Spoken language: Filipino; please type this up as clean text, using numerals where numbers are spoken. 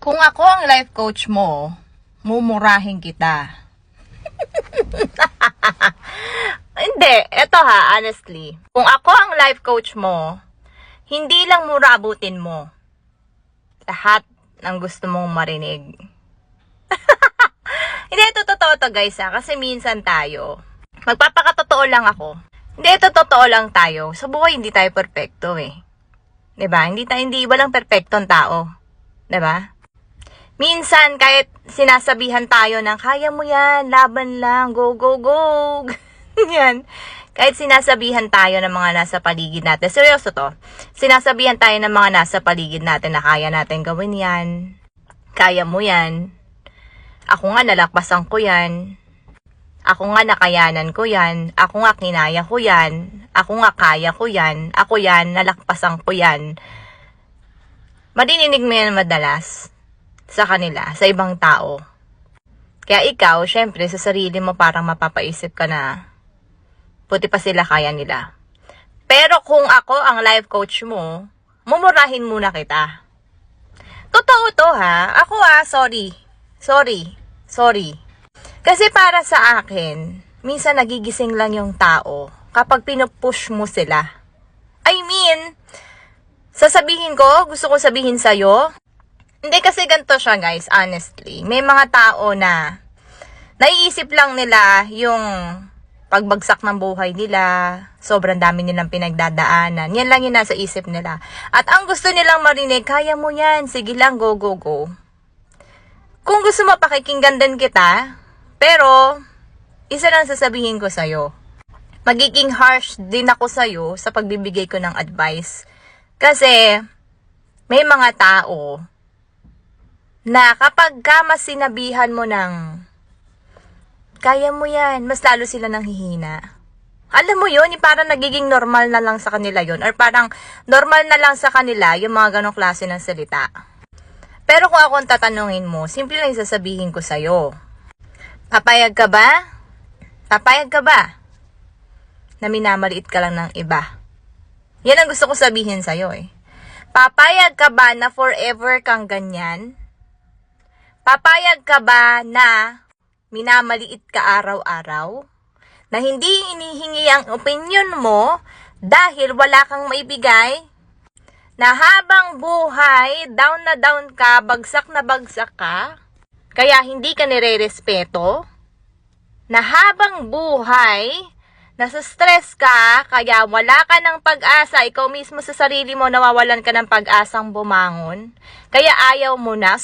Kung ako ang life coach mo, mumurahin kita. Hindi, eto ha, honestly. Kung ako ang life coach mo, hindi lang mura abutin mo. Lahat ng gusto mong marinig. Hindi, ito totoo to guys ha, kasi minsan tayo, magpapakatotoo lang ako. Hindi, ito totoo lang tayo. Sa buhay, hindi tayo perfecto eh. 'Di ba? Hindi walang perfectong tao. 'Di ba? Minsan, kahit sinasabihan tayo ng, kaya mo yan, laban lang, go, go, go. Yan. Kahit sinasabihan tayo ng mga nasa paligid natin, seryoso to, sinasabihan tayo ng mga nasa paligid natin na kaya natin gawin yan, kaya mo yan, ako nga nalakpasan ko yan, ako nga nakayanan ko yan, ako nga kinaya ko yan, ako nga kaya ko yan, ako yan, nalakpasan ko yan. Marinig mo yan madalas sa kanila, sa ibang tao. Kaya ikaw, syempre, sa sarili mo parang mapapaisip ka na, buti pa sila kaya nila. Pero kung ako ang life coach mo, mumurahin muna kita. Totoo to ha. Ako sorry. Kasi para sa akin, minsan nagigising lang yung tao kapag pinupush mo sila. I mean, sasabihin ko, gusto ko sabihin sa'yo, hindi kasi ganito siya guys, honestly. May mga tao na naiisip lang nila yung pagbagsak ng buhay nila, sobrang dami nilang pinagdadaanan. Yan lang yung nasa isip nila. At ang gusto nilang marinig, kaya mo yan, sige lang, go, go, go. Kung gusto mo, pakikinggan din kita, pero isa lang sasabihin ko sa'yo. Magiging harsh din ako sa'yo sa pagbibigay ko ng advice. Kasi may mga tao na kapag ka mas sinabihan mo ng kaya mo yan, mas lalo sila nang hihina. Alam mo yun, yung parang nagiging normal na lang sa kanila yun, or parang normal na lang sa kanila yung mga ganong klase ng salita. Pero kung ako ang tatanungin mo, simple lang yung sasabihin ko sa'yo. Papayag ka ba? Papayag ka ba na minamaliit ka lang ng iba? Yan ang gusto ko sabihin sa'yo eh. Papayag ka ba na forever kang ganyan? Papayag ka ba na minamaliit ka araw-araw? Na hindi inihingi ang opinion mo dahil wala kang maibigay? Na habang buhay, down na down ka, bagsak na bagsak ka, kaya hindi ka nire-respeto? Na habang buhay, nasa stress ka, kaya wala ka ng pag-asa, ikaw mismo sa sarili mo nawawalan ka ng pag-asang bumangon, kaya ayaw mo na. So,